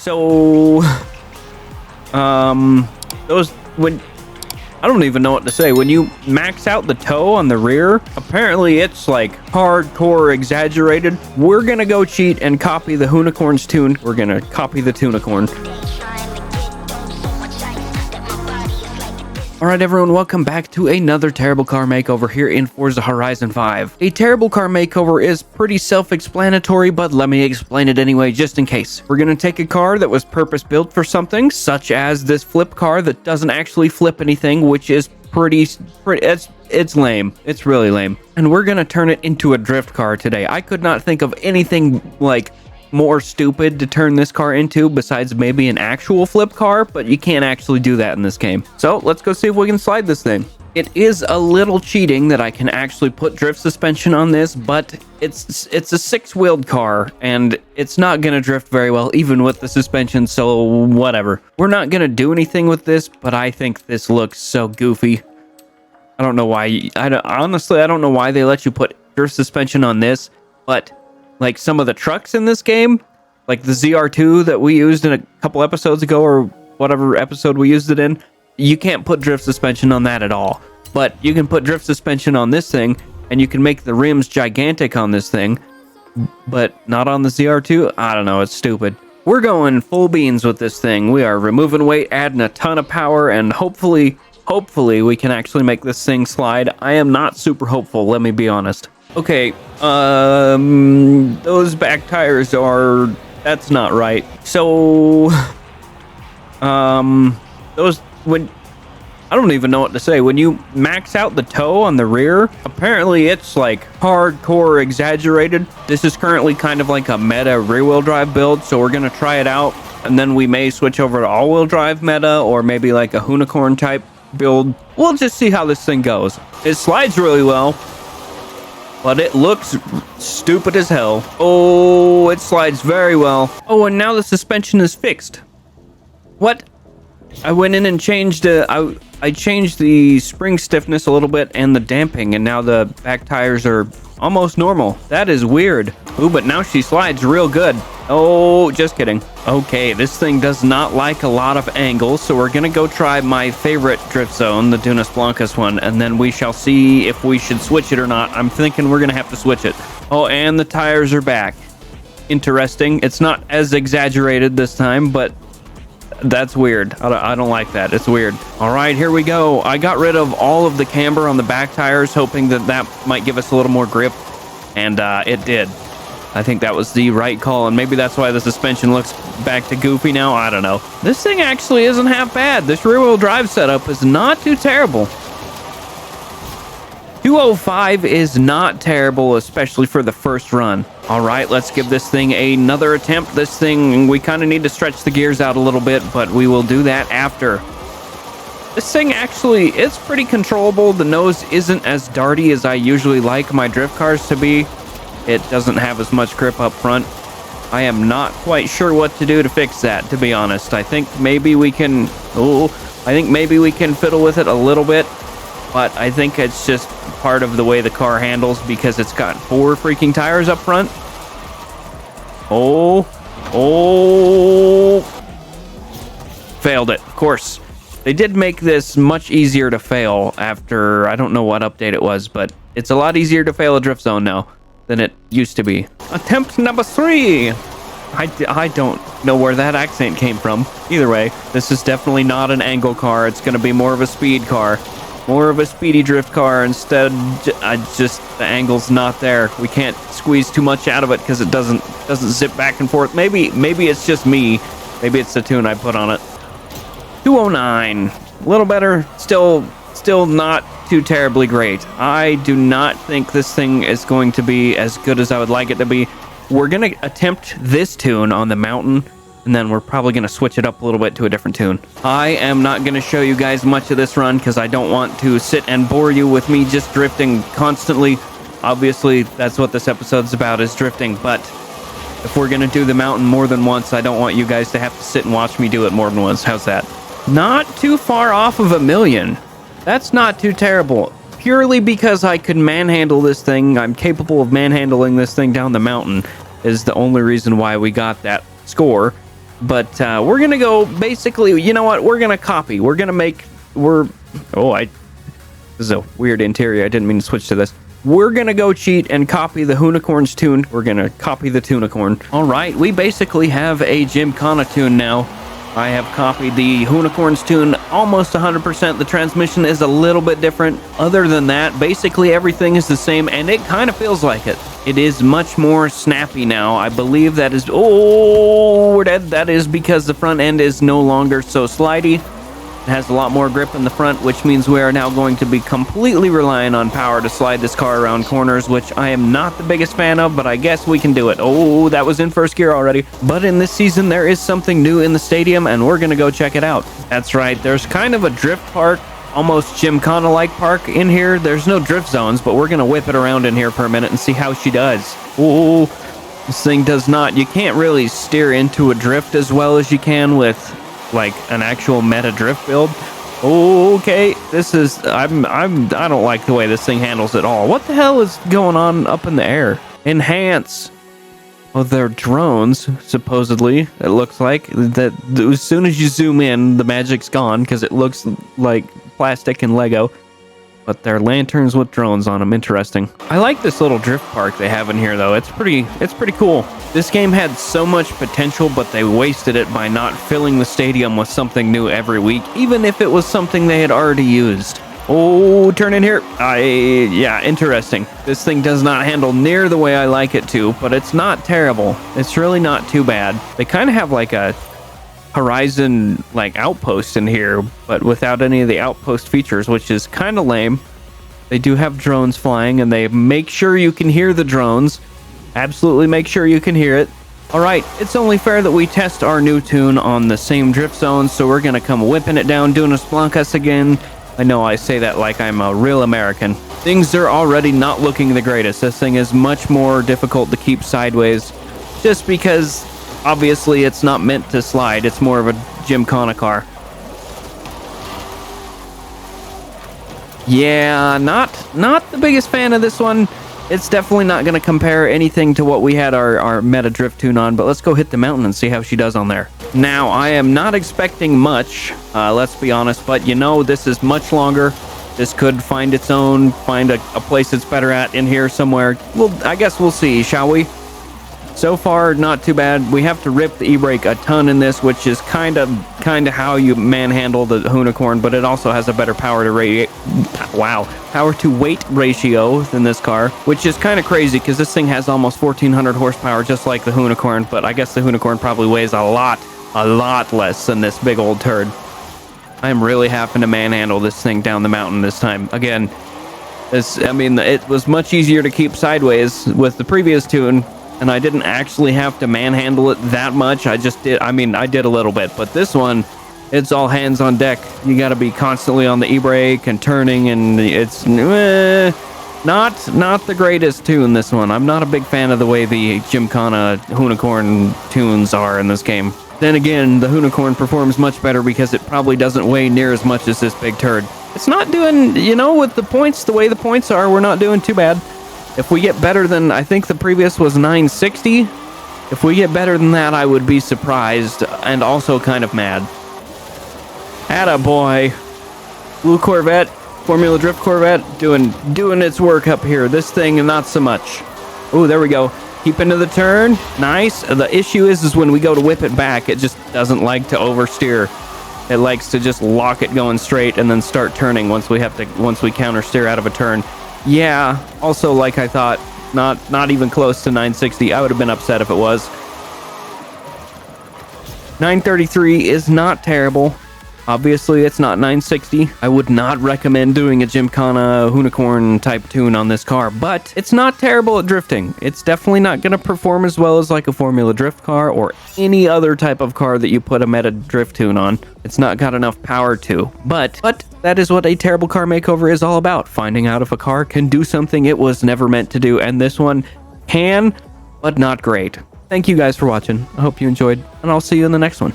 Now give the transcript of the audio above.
So, those, when, I don't even know what to say. When you max out the toe on the rear, apparently it's like hardcore exaggerated. We're gonna go cheat and copy the Hoonicorn's tune. We're gonna copy the Tunicorn. Alright everyone, welcome back to another terrible car makeover here in Forza Horizon 5. A terrible car makeover is pretty self-explanatory, but let me explain it anyway just in case. We're gonna take a car that was purpose-built for something, such as this flip car that doesn't actually flip anything, which is it's lame. It's really lame. And we're gonna turn it into a drift car today. I could not think of anything like more stupid to turn this car into besides maybe an actual flip car, but you can't actually do that in this game. So let's go see if we can slide this thing. It is a little cheating that I can actually put drift suspension on this, but it's a six-wheeled car and it's not gonna drift very well even with the suspension, so whatever. We're not gonna do anything with this, but I think this looks so goofy. I don't know why. Honestly, I don't know why they let you put drift suspension on this, but like some of the trucks in this game, like the ZR2 that we used in a couple episodes ago, or whatever episode we used it in, you can't put drift suspension on that at all. But you can put drift suspension on this thing, and you can make the rims gigantic on this thing, but not on the ZR2? I don't know, it's stupid. We're going full beans with this thing. We are removing weight, adding a ton of power, and hopefully we can actually make this thing slide. I am not super hopeful, let me be honest. Okay, those back tires are, that's not right. So, those, when, I don't even know what to say. When you max out the toe on the rear, apparently it's like hardcore exaggerated. This is currently kind of like a meta rear-wheel drive build, so we're gonna try it out, and then we may switch over to all-wheel drive meta, or maybe like a Hoonicorn type build. We'll just see how this thing goes. It slides really well, but it looks stupid as hell. Oh, it slides very well. Oh, and now the suspension is fixed. What? I went in and changed I changed the spring stiffness a little bit and the damping, and now the back tires are almost normal. That is weird. Ooh, but now she slides real good. Oh, just kidding. Okay, this thing does not like a lot of angles, so we're gonna go try my favorite drift zone, the Dunas Blancas one, and then we shall see if we should switch it or not. I'm thinking we're gonna have to switch it. Oh, and the tires are back. Interesting. It's not as exaggerated this time, but that's weird. I don't like that. It's weird. All right, here we go. I got rid of all of the camber on the back tires, hoping that that might give us a little more grip, and it did. I think that was the right call, and maybe that's why the suspension looks back to goofy now. I don't know. This thing actually isn't half bad. This rear-wheel drive setup is not too terrible. 205 is not terrible, especially for the first run. All right, let's give this thing another attempt. This thing, we kind of need to stretch the gears out a little bit, but we will do that after. This thing actually, it's pretty controllable. The nose isn't as darty as I usually like my drift cars to be. It doesn't have as much grip up front. I am not quite sure what to do to fix that, to be honest. I think maybe we can fiddle with it a little bit, but I think it's just part of the way the car handles because it's got 4 freaking tires up front. Oh, failed it, of course. They did make this much easier to fail after, I don't know what update it was, but it's a lot easier to fail a drift zone now than it used to be. Attempt number 3. I don't know where that accent came from. Either way, this is definitely not an angle car. It's going to be more of a speed car. More of a speedy drift car. Instead, the angle's not there. We can't squeeze too much out of it because it doesn't zip back and forth. Maybe it's just me. Maybe it's the tune I put on it. 209. A little better. Still not too terribly great. I do not think this thing is going to be as good as I would like it to be. We're going to attempt this tune on the mountain, and then we're probably going to switch it up a little bit to a different tune. I am not going to show you guys much of this run because I don't want to sit and bore you with me just drifting constantly. Obviously, that's what this episode's about, is drifting, but if we're going to do the mountain more than once, I don't want you guys to have to sit and watch me do it more than once. How's that? Not too far off of 1 million. That's not too terrible. Purely because I could manhandle this thing. I'm capable of manhandling this thing down the mountain is the only reason why we got that score. But we're gonna go basically, you know what? We're gonna copy. We're gonna make. This is a weird interior. I didn't mean to switch to this. We're gonna go cheat and copy the Hoonicorn's tune. We're gonna copy the Tunicorn. All right, we basically have a Gymkhana tune now. I have copied the Hoonicorn's tune almost 100%. The transmission is a little bit different. Other than that, basically everything is the same, and it kind of feels like it. It is much more snappy now. I believe that is... Oh, we're dead. That is because the front end is no longer so slidey. It has a lot more grip in the front, which means we are now going to be completely relying on power to slide this car around corners, which I am not the biggest fan of, but I guess we can do it. Oh, that was in first gear already. But in this season, there is something new in the stadium, and we're going to go check it out. That's right. There's kind of a drift park, almost Gymkhana-like park in here. There's no drift zones, but we're going to whip it around in here for a minute and see how she does. Oh, this thing does not... You can't really steer into a drift as well as you can with... like an actual meta drift build. Okay, this is I don't like the way this thing handles it all. What the hell is going on up in the air? Enhance. Oh, they're drones, supposedly. It looks like that as soon as you zoom in, the magic's gone because it looks like plastic and Lego. But they're lanterns with drones on them. Interesting. I like this little drift park they have in here, though. It's pretty cool. This game had so much potential, but they wasted it by not filling the stadium with something new every week, even if it was something they had already used. Oh, turn in here. Yeah, interesting. This thing does not handle near the way I like it to, but it's not terrible. It's really not too bad. They kind of have like a Horizon like outpost in here, but without any of the outpost features, which is kind of lame. They do have drones flying, and they make sure you can hear the drones. Absolutely make sure you can hear it. All right, it's only fair that we test our new tune on the same drift zone, so we're gonna come whipping it down, doing a Splankas again. I know I say that like I'm a real American. Things are already not looking the greatest. This thing is much more difficult to keep sideways, just because obviously it's not meant to slide. It's more of a Gymkhana car. Yeah, not the biggest fan of this one. It's definitely not going to compare anything to what we had our meta drift tune on, but let's go hit the mountain and see how she does on there. Now, I am not expecting much, let's be honest, but you know, this is much longer. This could find its own, find a place it's better at in here somewhere. Well, I guess we'll see, shall we? So far, not too bad. We have to rip the e-brake a ton in this, which is kind of how you manhandle the Hoonicorn, but it also has a better power to weight ratio than this car, which is kind of crazy because this thing has almost 1,400 horsepower, just like the Hoonicorn. But I guess the Hoonicorn probably weighs a lot less than this big old turd. I'm really having to manhandle this thing down the mountain this time. Again, it was much easier to keep sideways with the previous tune, and I didn't actually have to manhandle it that much. I just did. I did a little bit, but this one, it's all hands on deck. You got to be constantly on the e-brake and turning, and it's not the greatest tune, this one. I'm not a big fan of the way the Gymkhana Hoonicorn tunes are in this game. Then again, the Hoonicorn performs much better because it probably doesn't weigh near as much as this big turd. It's not doing, with the points, the way the points are, we're not doing too bad. If we get better than, I think the previous was 960. If we get better than that, I would be surprised and also kind of mad. Attaboy. Blue Corvette, Formula Drift Corvette, doing its work up here. This thing, not so much. Oh, there we go. Keep into the turn. Nice. The issue is when we go to whip it back, it just doesn't like to oversteer. It likes to just lock it going straight and then start turning once we counter steer out of a turn. Yeah, also like I thought, not even close to 960. I would have been upset if it was. 933 is not terrible. Obviously, it's not 960. I would not recommend doing a Gymkhana Hoonicorn type tune on this car, but it's not terrible at drifting. It's definitely not going to perform as well as like a Formula Drift car or any other type of car that you put a meta drift tune on. It's not got enough power to, but that is what a terrible car makeover is all about. Finding out if a car can do something it was never meant to do, and this one can, but not great. Thank you guys for watching. I hope you enjoyed, and I'll see you in the next one.